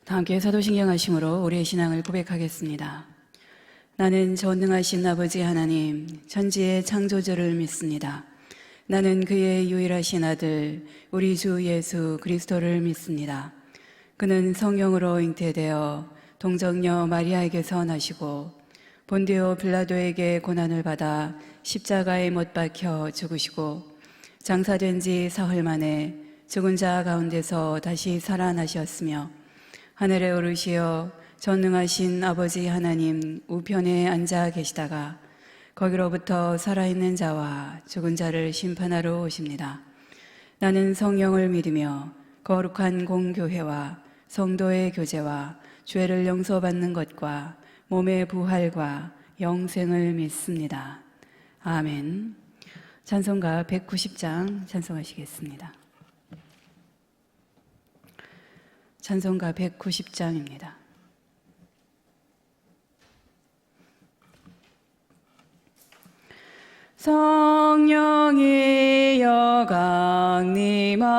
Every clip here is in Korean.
다 함께 사도신경 하심으로 우리의 신앙을 고백하겠습니다. 나는 전능하신 아버지 하나님, 천지의 창조주를 믿습니다. 나는 그의 유일하신 아들, 우리 주 예수 그리스도를 믿습니다. 그는 성령으로 잉태되어 동정녀 마리아에게서 나시고 본디오 빌라도에게 고난을 받아 십자가에 못 박혀 죽으시고 장사된 지 사흘 만에 죽은 자 가운데서 다시 살아나셨으며 하늘에 오르시어 전능하신 아버지 하나님 우편에 앉아 계시다가 거기로부터 살아있는 자와 죽은 자를 심판하러 오십니다. 나는 성령을 믿으며 거룩한 공교회와 성도의 교제와 죄를 용서받는 것과 몸의 부활과 영생을 믿습니다. 아멘. 찬송가 190장 찬송하시겠습니다. 찬송가 190장입니다. 성령이여 강림하사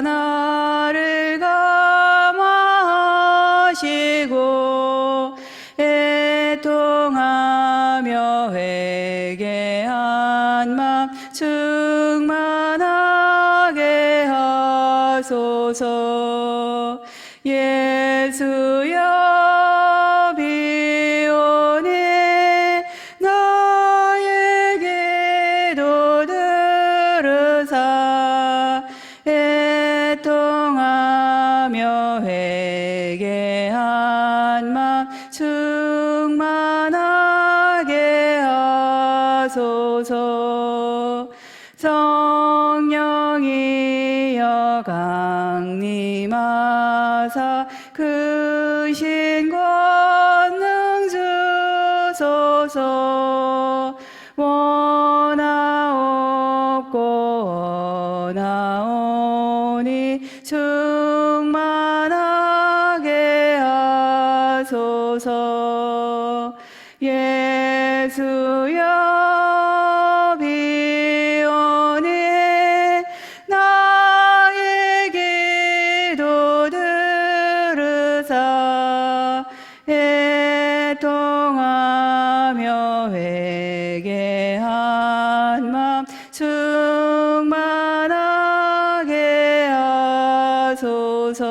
나를 감화하시고 애통하며 회개한 맘 충만하게 하소서. 예수여 비오니 나에게도 들으사 애통하며 회개한 맘 충만하게 하소서. 성령이여 강림하사 크신 권능 주소서. 원하옵고 원하오니 충만하게 하소서. 예수여 비오니 나에게도 들으사 애통하며 회개한 맘 충만하게 하소서.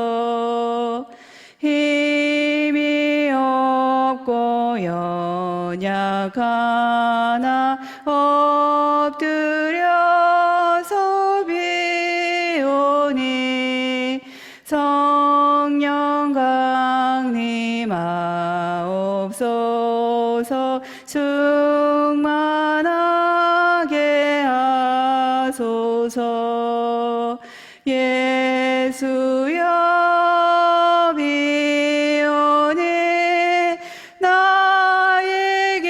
힘이 없고 연약하나 엎드려서 비오니 성령 강림하옵소서. 충만하게 하소서. 예수여 비오니 나에게도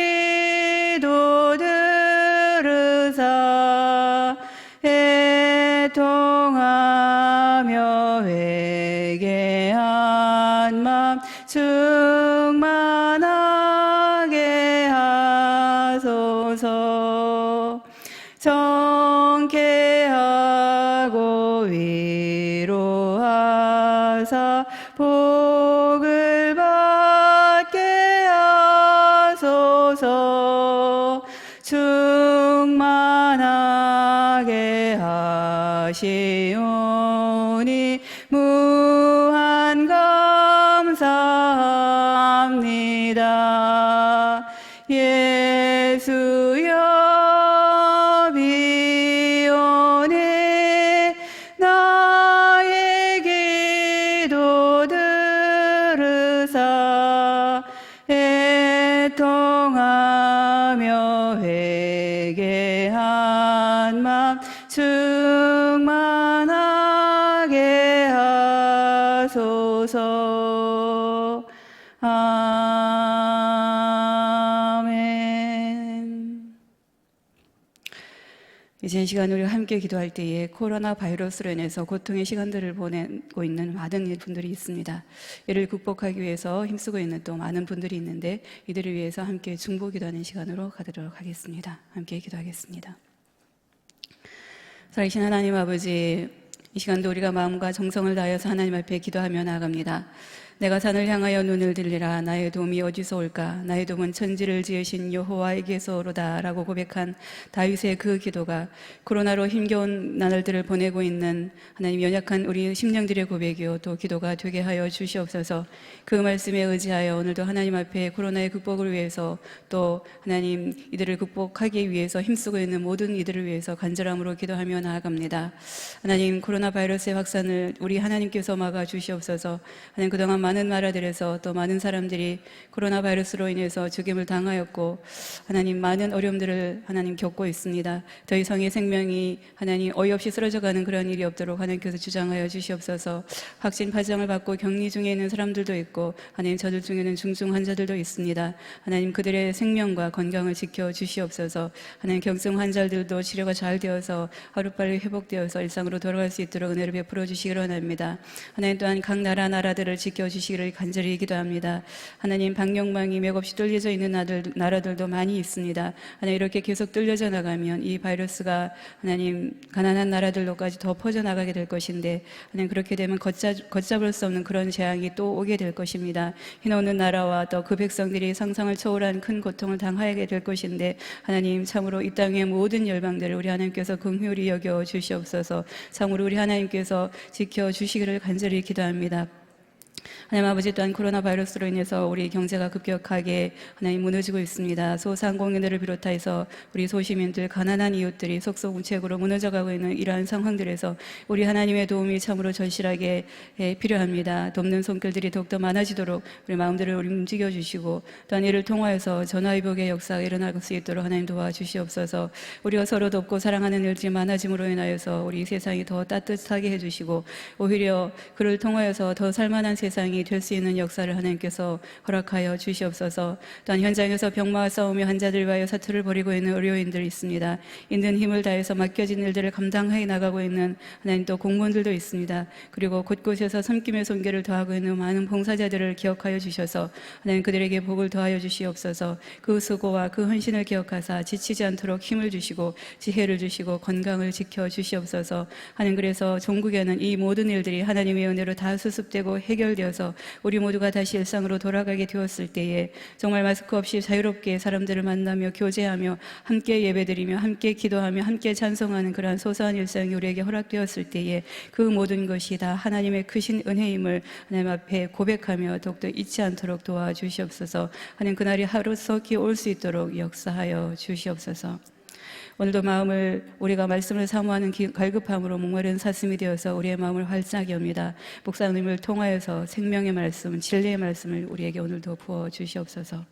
들으사 애통하며 회개한 맘 충만하게 하소서. 정케하고 위로하사 복을 받게 하소서. 충만하게 하시오니 무한 감사합니다. 예수여 비오니 나에게도 들으사 애통하며 회개한 맘 충만하게 하소서. 아멘. 이제 이 시간 우리가 함께 기도할 때에 코로나 바이러스로 인해서 고통의 시간들을 보내고 있는 많은 분들이 있습니다. 이를 극복하기 위해서 힘쓰고 있는 또 많은 분들이 있는데 이들을 위해서 함께 중보 기도하는 시간으로 가도록 하겠습니다. 함께 기도하겠습니다. 살아계신 하나님 아버지, 이 시간도 우리가 마음과 정성을 다하여서 하나님 앞에 기도하며 나아갑니다. 내가 산을 향하여 눈을 들리라. 나의 도움이 어디서 올까? 나의 도움은 천지를 지으신 여호와에게서 오로다 라고 고백한 다윗의 그 기도가 코로나로 힘겨운 나날들을 보내고 있는 하나님 연약한 우리 심령들의 고백이요 또 기도가 되게 하여 주시옵소서. 그 말씀에 의지하여 오늘도 하나님 앞에 코로나의 극복을 위해서 또 하나님 이들을 극복하기 위해서 힘쓰고 있는 모든 이들을 위해서 간절함으로 기도하며 나아갑니다. 하나님 코로나 바이러스의 확산을 우리 하나님께서 막아 주시옵소서. 하나님 그동안 많은 나라들에서 또 많은 사람들이 코로나 바이러스로 인해서 죽임을 당하였고 하나님 많은 어려움들을 하나님 겪고 있습니다. 더 이상의 생명이 하나님 어이없이 쓰러져가는 그런 일이 없도록 하나님께서 주장하여 주시옵소서. 확진 파정을 받고 격리 중에 있는 사람들도 있고 하나님 저들 중에는 중증 환자들도 있습니다. 하나님 그들의 생명과 건강을 지켜 주시옵소서. 하나님 경증 환자들도 치료가 잘 되어서 하루빨리 회복되어서 일상으로 돌아갈 수 있도록 은혜를 베풀어 주시기 원합니다. 하나님 또한 각 나라들을 지켜 주시기를 간절히 기도합니다. 하나님 방역망이 맥없이 뚫려져 있는 나라들도 많이 있습니다. 하나님 이렇게 계속 뚫려져 나가면 이 바이러스가 하나님 가난한 나라들로까지 더 퍼져나가게 될 것인데 하나님 그렇게 되면 걷잡을 수 없는 그런 재앙이 또 오게 될 것입니다. 힘없는 나라와 또 그 백성들이 상상을 초월한 큰 고통을 당하게 될 것인데 하나님 참으로 이 땅의 모든 열방들을 우리 하나님께서 긍휼히 여겨 주시옵소서. 참으로 우리 하나님께서 지켜 주시기를 간절히 기도합니다. 하나님 아버지 또한 코로나 바이러스로 인해서 우리 경제가 급격하게 하나님 무너지고 있습니다. 소상공인들을 비롯해서 우리 소시민들 가난한 이웃들이 속속무책으로 무너져가고 있는 이러한 상황들에서 우리 하나님의 도움이 참으로 절실하게 필요합니다. 돕는 손길들이 더욱더 많아지도록 우리 마음들을 움직여 주시고 또한 이를 통하여서 전화위복의 역사가 일어날 수 있도록 하나님 도와주시옵소서. 우리가 서로 돕고 사랑하는 일들이 많아짐으로 인하여서 우리 세상이 더 따뜻하게 해주시고 오히려 그를 통하여서 더 살만한 세상이 될 수 있는 역사를 하나님께서 허락하여 주시옵소서. 또한 현장에서 병마와 싸우며 환자들 위하여 사투를 벌이고 있는 의료인들이 있습니다. 있는 힘을 다해서 맡겨진 일들을 감당해 나가고 있는 하나님 또 공무원들도 있습니다. 그리고 곳곳에서 섬김의 손길을 더하고 있는 많은 봉사자들을 기억하여 주셔서 하나님 그들에게 복을 더하여 주시옵소서. 그 수고와 그 헌신을 기억하사 지치지 않도록 힘을 주시고 지혜를 주시고 건강을 지켜 주시옵소서. 하나님 그래서 종국에는 이 모든 일들이 하나님의 은혜로 다 수습되고 해결되어서 우리 모두가 다시 일상으로 돌아가게 되었을 때에 정말 마스크 없이 자유롭게 사람들을 만나며 교제하며 함께 예배드리며 함께 기도하며 함께 찬송하는 그러한 소소한 일상이 우리에게 허락되었을 때에 그 모든 것이 다 하나님의 크신 은혜임을 하나님 앞에 고백하며 더욱더 잊지 않도록 도와주시옵소서. 하나님 그날이 하루속히 올 수 있도록 역사하여 주시옵소서. 오늘도 마음을 우리가 말씀을 사모하는 갈급함으로 목마른 사슴이 되어서 우리의 마음을 활짝 엽니다. 목사님을 통하여서 생명의 말씀, 진리의 말씀을 우리에게 오늘도 부어 주시옵소서.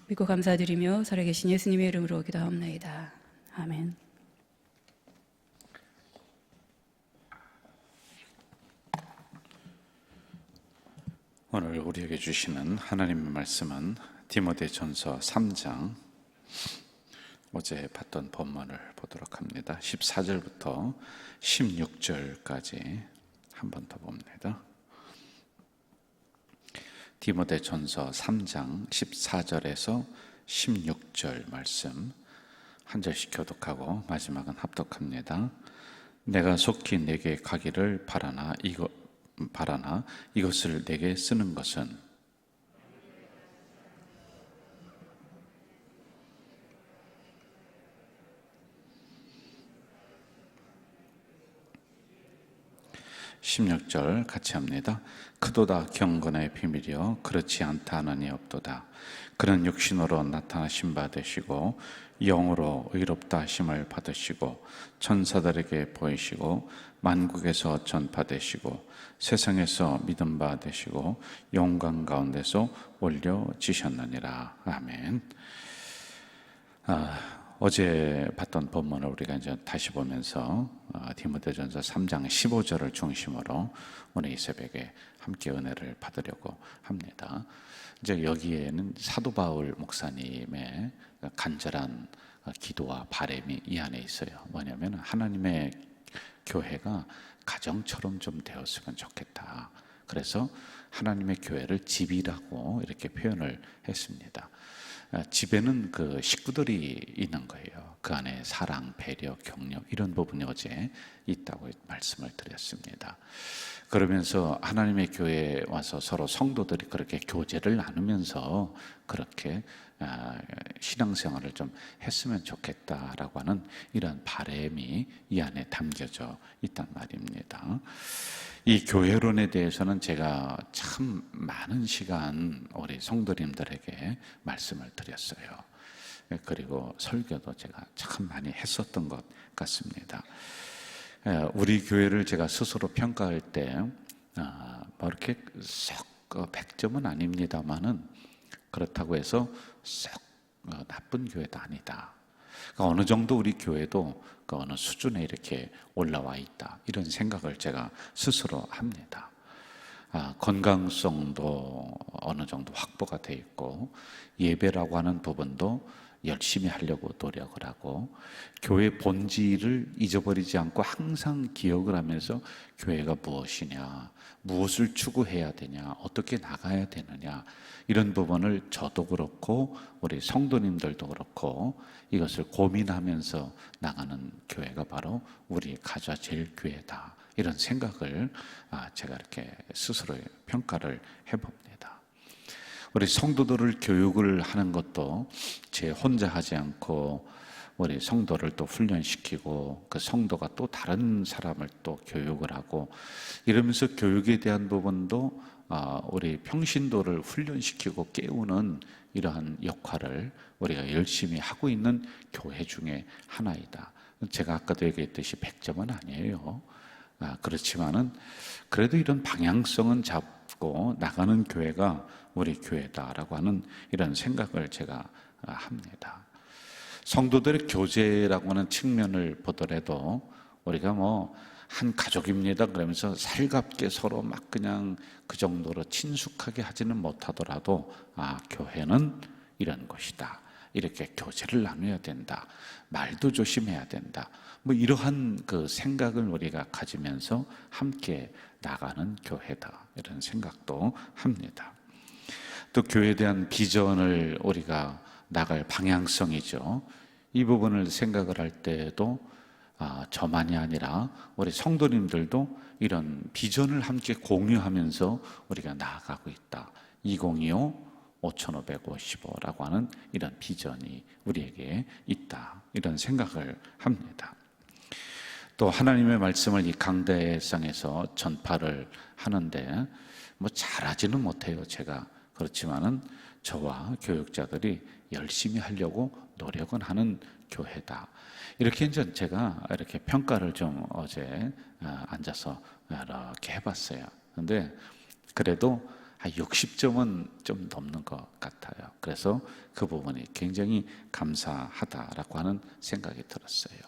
믿고 감사드리며 살아계신 예수님의 이름으로 기도하옵나이다. 아멘. 오늘 우리에게 주시는 하나님의 말씀은 디모데전서 3장 어제 봤던 본문을 보도록 합니다. 14절부터 16절까지 한 번 더 봅니다. 디모데전서 3장 14절에서 16절 말씀 한 절씩 교독하고 마지막은 합독합니다. 내가 속히 내게 가기를 바라나 이것을 내게 쓰는 것은 16절 같이 합니다. 그도다 경건의 비밀이여 그렇지 않다 하느니 없도다. 그는 육신으로 나타나신 바 되시고 영으로 의롭다 하심을 받으시고 천사들에게 보이시고 만국에서 전파되시고 세상에서 믿음 바 되시고 영광 가운데서 올려지셨느니라. 아멘. 어제 봤던 본문을 우리가 이제 다시 보면서 디모데전서 3장 15절을 중심으로 오늘 이 새벽에 함께 은혜를 받으려고 합니다. 이제 여기에는 사도 바울 목사님의 간절한 기도와 바람이 이 안에 있어요. 뭐냐면 하나님의 교회가 가정처럼 좀 되었으면 좋겠다. 그래서 하나님의 교회를 집이라고 이렇게 표현을 했습니다. 집에는 그 식구들이 있는 거예요. 그 안에 사랑, 배려, 격려 이런 부분이 어제 있다고 말씀을 드렸습니다. 그러면서 하나님의 교회에 와서 서로 성도들이 그렇게 교제를 나누면서 그렇게 신앙생활을 좀 했으면 좋겠다라고 하는 이런 바람이 이 안에 담겨져 있단 말입니다. 이 교회론에 대해서는 제가 참 많은 시간 우리 성도님들에게 말씀을 드렸어요. 그리고 설교도 제가 참 많이 했었던 것 같습니다. 우리 교회를 제가 스스로 평가할 때 뭐 이렇게 썩 100점은 아닙니다만은 그렇다고 해서 썩 나쁜 교회도 아니다. 그러니까 어느 정도 우리 교회도 그 어느 수준에 이렇게 올라와 있다, 이런 생각을 제가 스스로 합니다. 건강성도 어느 정도 확보가 돼 있고, 예배라고 하는 부분도 열심히 하려고 노력을 하고, 교회 본질을 잊어버리지 않고 항상 기억을 하면서 교회가 무엇이냐, 무엇을 추구해야 되냐, 어떻게 나가야 되느냐, 이런 부분을 저도 그렇고 우리 성도님들도 그렇고 이것을 고민하면서 나가는 교회가 바로 우리 가자제일교회다, 이런 생각을 제가 이렇게 스스로 평가를 해봅니다. 우리 성도들을 교육을 하는 것도 제 혼자 하지 않고 우리 성도를 또 훈련시키고 그 성도가 또 다른 사람을 또 교육을 하고 이러면서 교육에 대한 부분도 우리 평신도를 훈련시키고 깨우는 이러한 역할을 우리가 열심히 하고 있는 교회 중에 하나이다. 제가 아까도 얘기했듯이 100점은 아니에요. 그렇지만은 그래도 이런 방향성은 잡고 나가는 교회가 우리 교회다라고 하는 이런 생각을 제가 합니다. 성도들의 교제라고 하는 측면을 보더라도 우리가 뭐 한 가족입니다 그러면서 살갑게 서로 막 그냥 그 정도로 친숙하게 하지는 못하더라도 교회는 이런 곳이다, 이렇게 교제를 나눠야 된다, 말도 조심해야 된다, 뭐 이러한 그 생각을 우리가 가지면서 함께 나가는 교회다, 이런 생각도 합니다. 또 교회에 대한 비전을 우리가 나갈 방향성이죠. 이 부분을 생각을 할 때에도 저만이 아니라 우리 성도님들도 이런 비전을 함께 공유하면서 우리가 나아가고 있다. 2025 5555라고 하는 이런 비전이 우리에게 있다, 이런 생각을 합니다. 또 하나님의 말씀을 이 강대상에서 전파를 하는데 뭐 잘하지는 못해요, 제가. 그렇지만은 저와 교육자들이 열심히 하려고 노력은 하는 교회다, 이렇게 이제 제가 이렇게 평가를 좀 어제 앉아서 이렇게 해봤어요. 근데 그래도 한 60점은 좀 넘는 것 같아요. 그래서 그 부분이 굉장히 감사하다라고 하는 생각이 들었어요.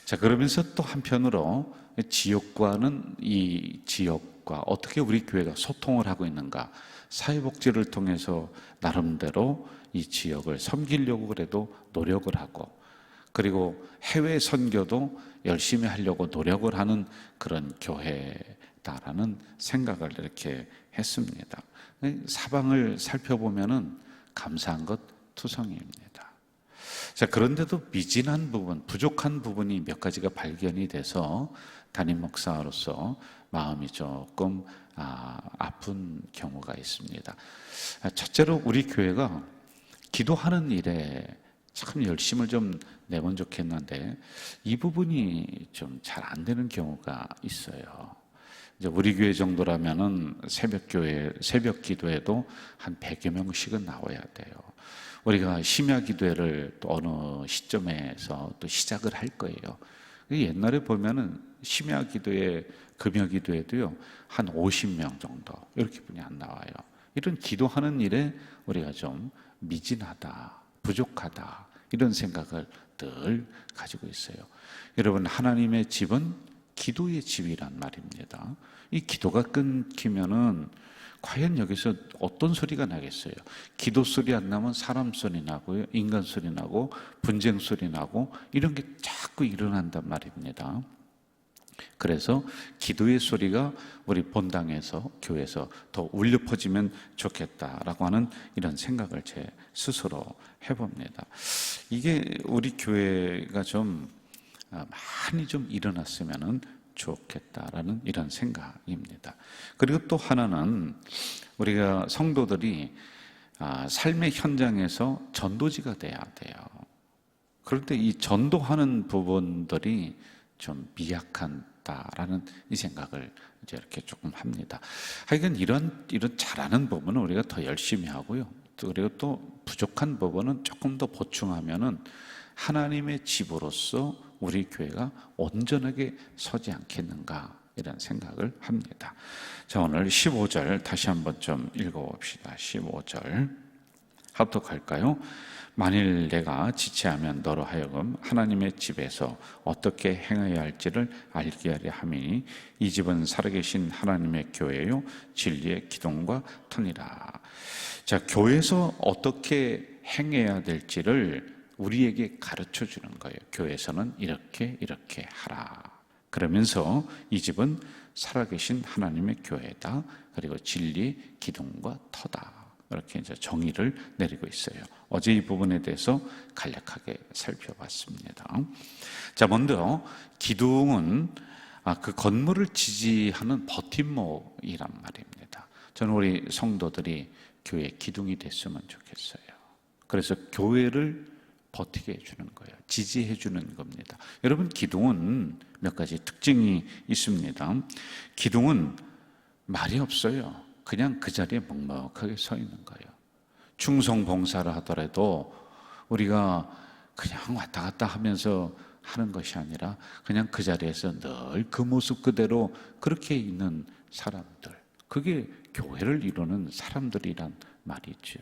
자, 그러면서 또 한편으로 지역과는 이 지역과 어떻게 우리 교회가 소통을 하고 있는가, 사회복지를 통해서 나름대로 이 지역을 섬기려고 그래도 노력을 하고, 그리고 해외 선교도 열심히 하려고 노력을 하는 그런 교회다라는 생각을 이렇게 했습니다. 사방을 살펴보면은 감사한 것 투성이입니다. 자, 그런데도 미진한 부분, 부족한 부분이 몇 가지가 발견이 돼서 담임 목사로서 마음이 조금 아픈 경우가 있습니다. 첫째로 우리 교회가 기도하는 일에 참 열심을 좀 내면 좋겠는데 이 부분이 좀 잘 안 되는 경우가 있어요. 이제 우리 교회 정도라면은 새벽 기도에도 한 100여 명씩은 나와야 돼요. 우리가 심야 기도회를 또 어느 시점에서 또 시작을 할 거예요. 옛날에 보면은 심야 기도회, 금요 기도회도요 한 50명 정도 이렇게 분이 안 나와요. 이런 기도하는 일에 우리가 좀 미진하다, 부족하다, 이런 생각을 늘 가지고 있어요. 여러분, 하나님의 집은 기도의 집이란 말입니다. 이 기도가 끊기면은 과연 여기서 어떤 소리가 나겠어요? 기도 소리 안 나면 사람 소리 나고요, 인간 소리 나고 분쟁 소리 나고 이런 게 자꾸 일어난단 말입니다. 그래서 기도의 소리가 우리 본당에서, 교회에서 더 울려 퍼지면 좋겠다라고 하는 이런 생각을 제 스스로 해봅니다. 이게 우리 교회가 좀 많이 좀 일어났으면 좋겠다라는 이런 생각입니다. 그리고 또 하나는 우리가 성도들이 삶의 현장에서 전도지가 돼야 돼요. 그런데 이 전도하는 부분들이 좀 미약하다라는 이 생각을 이제 이렇게 조금 합니다. 하여간 이런 잘하는 부분은 우리가 더 열심히 하고요. 그리고 또 부족한 부분은 조금 더 보충하면은 하나님의 집으로서 우리 교회가 온전하게 서지 않겠는가 이런 생각을 합니다. 자, 오늘 15절 다시 한번 좀 읽어봅시다. 15절 합독할까요? 만일 내가 지체하면 너로 하여금 하나님의 집에서 어떻게 행해야 할지를 알게 하려 함이니 이 집은 살아계신 하나님의 교회요 진리의 기둥과 터니라. 자, 교회에서 어떻게 행해야 될지를 우리에게 가르쳐 주는 거예요. 교회에서는 이렇게 하라. 그러면서 이 집은 살아계신 하나님의 교회다. 그리고 진리 기둥과 터다. 이렇게 이제 정의를 내리고 있어요. 어제 이 부분에 대해서 간략하게 살펴봤습니다. 자, 먼저 기둥은 그 건물을 지지하는 버팀목이란 말입니다. 저는 우리 성도들이 교회 기둥이 됐으면 좋겠어요. 그래서 교회를 버티게 해주는 거예요. 지지해 주는 겁니다. 여러분, 기둥은 몇 가지 특징이 있습니다. 기둥은 말이 없어요. 그냥 그 자리에 묵묵하게 서 있는 거예요. 충성 봉사를 하더라도 우리가 그냥 왔다 갔다 하면서 하는 것이 아니라 그냥 그 자리에서 늘 그 모습 그대로 그렇게 있는 사람들, 그게 교회를 이루는 사람들이란 말이죠.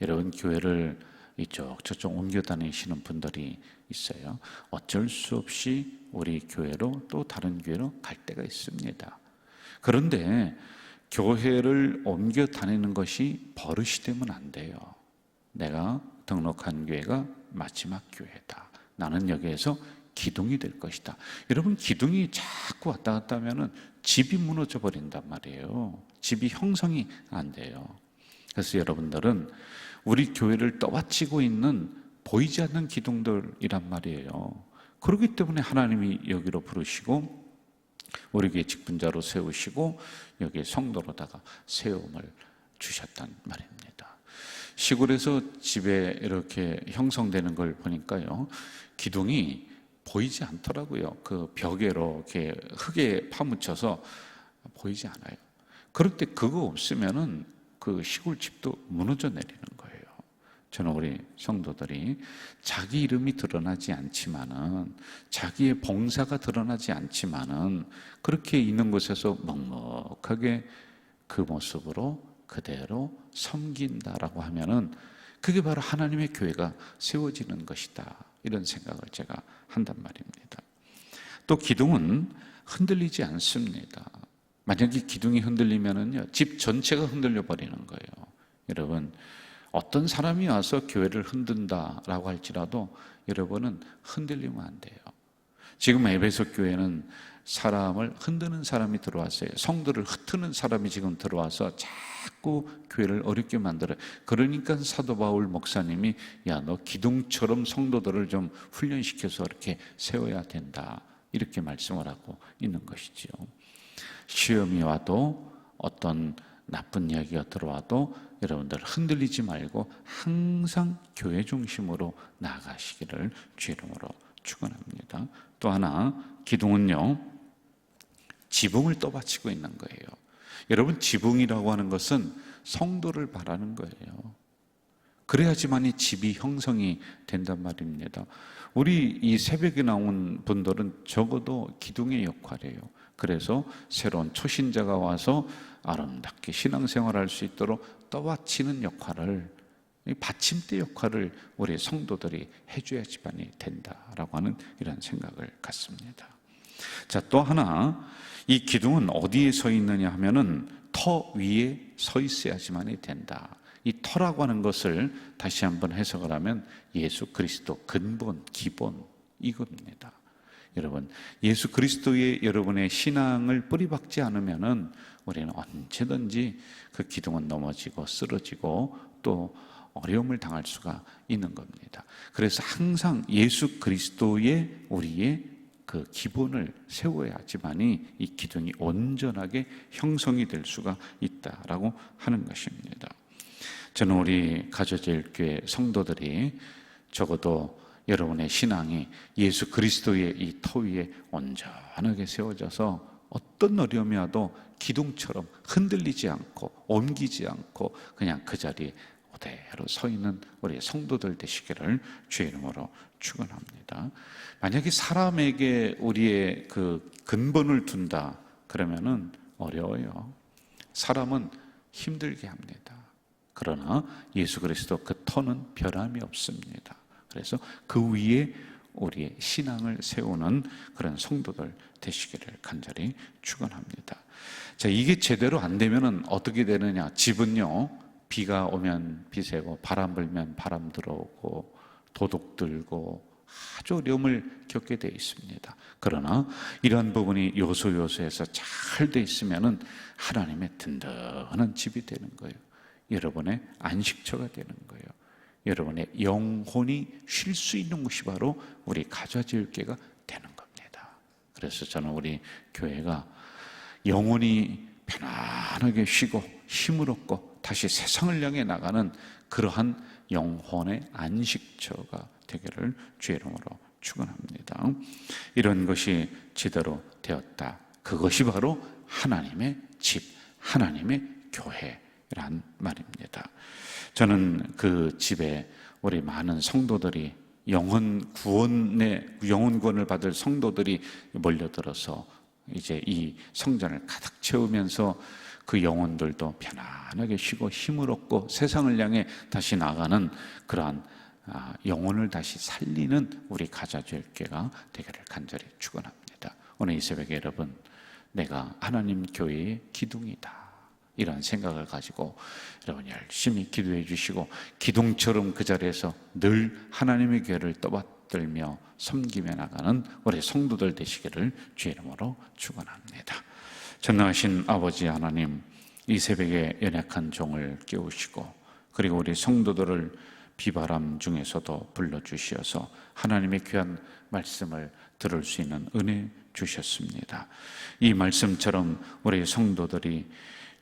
여러분, 교회를 이쪽 저쪽 옮겨 다니시는 분들이 있어요. 어쩔 수 없이 우리 교회로 또 다른 교회로 갈 때가 있습니다. 그런데 교회를 옮겨 다니는 것이 버릇이 되면 안 돼요. 내가 등록한 교회가 마지막 교회다. 나는 여기에서 기둥이 될 것이다. 여러분, 기둥이 자꾸 왔다 갔다 하면은 집이 무너져 버린단 말이에요. 집이 형성이 안 돼요. 그래서 여러분들은 우리 교회를 떠받치고 있는 보이지 않는 기둥들이란 말이에요. 그렇기 때문에 하나님이 여기로 부르시고 우리 교회 직분자로 세우시고 여기에 성도로다가 세움을 주셨단 말입니다. 시골에서 집에 이렇게 형성되는 걸 보니까요, 기둥이 보이지 않더라고요. 그 벽에로 이렇게 흙에 파묻혀서 보이지 않아요. 그럴 때 그거 없으면은 그 시골 집도 무너져 내리는 거예요. 저는 우리 성도들이 자기 이름이 드러나지 않지만은, 자기의 봉사가 드러나지 않지만은 그렇게 있는 곳에서 묵묵하게 그 모습으로 그대로 섬긴다라고 하면은 그게 바로 하나님의 교회가 세워지는 것이다. 이런 생각을 제가 한단 말입니다. 또 기둥은 흔들리지 않습니다. 만약에 기둥이 흔들리면은요, 집 전체가 흔들려 버리는 거예요. 여러분, 어떤 사람이 와서 교회를 흔든다라고 할지라도 여러분은 흔들리면 안 돼요. 지금 에베소 교회는 사람을 흔드는 사람이 들어왔어요. 성도를 흩트는 사람이 지금 들어와서 자꾸 교회를 어렵게 만들어요. 그러니까 사도 바울 목사님이 야, 너 기둥처럼 성도들을 좀 훈련시켜서 이렇게 세워야 된다, 이렇게 말씀을 하고 있는 것이죠. 시험이 와도 어떤 나쁜 이야기가 들어와도 여러분들 흔들리지 말고 항상 교회 중심으로 나아가시기를 주 이름으로 축원합니다. 또 하나, 기둥은요, 지붕을 떠받치고 있는 거예요. 여러분, 지붕이라고 하는 것은 성도를 바라는 거예요. 그래야지만이 집이 형성이 된단 말입니다. 우리 이 새벽에 나온 분들은 적어도 기둥의 역할이에요. 그래서 새로운 초신자가 와서 아름답게 신앙생활할 수 있도록 떠받치는 역할을, 받침대 역할을 우리 성도들이 해줘야지만이 된다라고 하는 이런 생각을 갖습니다. 자, 또 하나, 이 기둥은 어디에 서 있느냐 하면은 터 위에 서 있어야지만이 된다. 이 터라고 하는 것을 다시 한번 해석을 하면 예수 그리스도 근본, 기본, 이겁니다. 여러분, 예수 그리스도의 여러분의 신앙을 뿌리박지 않으면은 우리는 언제든지 그 기둥은 넘어지고 쓰러지고 또 어려움을 당할 수가 있는 겁니다. 그래서 항상 예수 그리스도의 우리의 그 기본을 세워야지만이 이 기둥이 온전하게 형성이 될 수가 있다라고 하는 것입니다. 저는 우리 가저제일교회 성도들이 적어도 여러분의 신앙이 예수 그리스도의 이 터 위에 온전하게 세워져서 어떤 어려움이 와도 기둥처럼 흔들리지 않고 옮기지 않고 그냥 그 자리에 그대로 서 있는 우리 성도들 되시기를 주의 이름으로 축원합니다. 만약에 사람에게 우리의 그 근본을 둔다 그러면은 어려워요. 사람은 힘들게 합니다. 그러나 예수 그리스도 그 터는 변함이 없습니다. 그래서 그 위에 우리의 신앙을 세우는 그런 성도들 되시기를 간절히 축원합니다. 자, 이게 제대로 안 되면은 어떻게 되느냐? 집은요, 비가 오면 비 새고 바람 불면 바람 들어오고 도둑 들고 아주 어려움을 겪게 되어 있습니다. 그러나 이런 부분이 요소요소에서 잘 돼 있으면은 하나님의 든든한 집이 되는 거예요. 여러분의 안식처가 되는 거예요. 여러분의 영혼이 쉴 수 있는 곳이 바로 우리 가자지을교회가 되는 겁니다. 그래서 저는 우리 교회가 영혼이 편안하게 쉬고 힘을 얻고 다시 세상을 향해 나가는 그러한 영혼의 안식처가 되기를 주의 이름으로 축원합니다. 이런 것이 제대로 되었다. 그것이 바로 하나님의 집, 하나님의 교회란 말입니다. 저는 그 집에 우리 많은 성도들이 영혼 구원을 받을 성도들이 몰려들어서 이제 이 성전을 가득 채우면서 그 영혼들도 편안하게 쉬고 힘을 얻고 세상을 향해 다시 나가는 그러한 영혼을 다시 살리는 우리 가자주일교회가 되기를 간절히 축원합니다. 오늘 이 새벽에 여러분, 내가 하나님 교회의 기둥이다, 이런 생각을 가지고 여러분 열심히 기도해 주시고 기둥처럼 그 자리에서 늘 하나님의 교회를 떠받들며 섬기며 나가는 우리 성도들 되시기를 주의 이름으로 축원합니다. 전능하신 아버지 하나님, 이 새벽에 연약한 종을 깨우시고 그리고 우리 성도들을 비바람 중에서도 불러주시어서 하나님의 귀한 말씀을 들을 수 있는 은혜 주셨습니다. 이 말씀처럼 우리 성도들이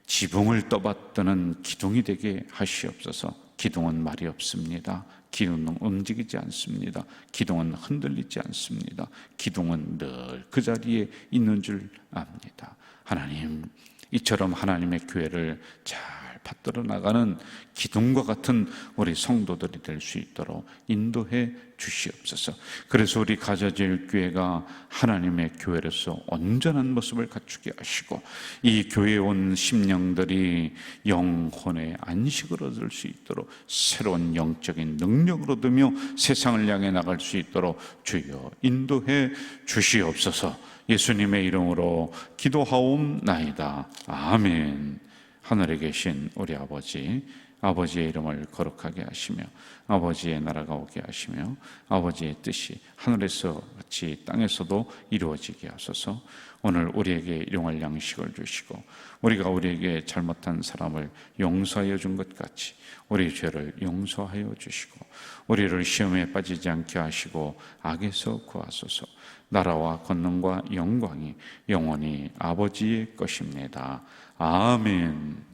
지붕을 떠받드는 기둥이 되게 하시옵소서. 기둥은 말이 없습니다. 기둥은 움직이지 않습니다. 기둥은 흔들리지 않습니다. 기둥은 늘 그 자리에 있는 줄 압니다. 하나님, 이처럼 하나님의 교회를 잘 받들어 나가는 기둥과 같은 우리 성도들이 될 수 있도록 인도해 주시옵소서. 그래서 우리 가자제일교회가 하나님의 교회로서 온전한 모습을 갖추게 하시고 이 교회에 온 심령들이 영혼의 안식을 얻을 수 있도록 새로운 영적인 능력을 얻으며 세상을 향해 나갈 수 있도록 주여 인도해 주시옵소서. 예수님의 이름으로 기도하옵나이다. 아멘. 하늘에 계신 우리 아버지, 아버지의 이름을 거룩하게 하시며 아버지의 나라가 오게 하시며 아버지의 뜻이 하늘에서 같이 땅에서도 이루어지게 하소서. 오늘 우리에게 일용할 양식을 주시고 우리가 우리에게 잘못한 사람을 용서하여 준 것 같이 우리 죄를 용서하여 주시고 우리를 시험에 빠지지 않게 하시고 악에서 구하소서. 나라와 권능과 영광이 영원히 아버지의 것입니다. 아멘.